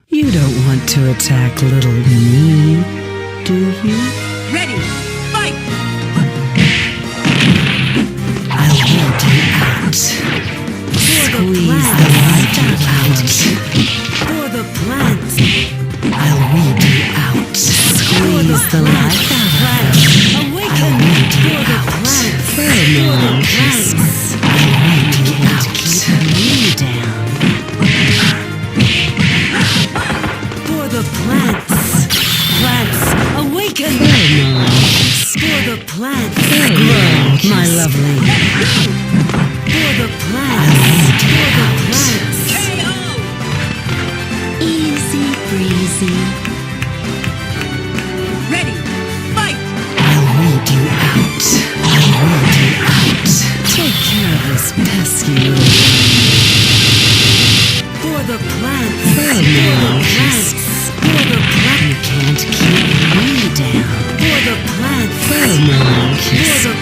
You don't want to attack little me, do you? Ready, fight! I'll weed you out. Squeeze the life out. For the plants! I'll weed you out. Squeeze the life out. Awaken! For the plants! Pheromone kiss. I'll weed you out. Keep me down. For the plants! Plants, awaken! Pheromone kiss. For the plants! Grow, my lovely. For the I'll plants! weed you For the out. plants! Easy breezy. Ready, fight! I'll weed you out. I'll weed you out. Take care of this pesky little For the plants! Pheromone For the kiss. plants! For the plants! You can't keep me down. For the plants! Pheromone For kiss. the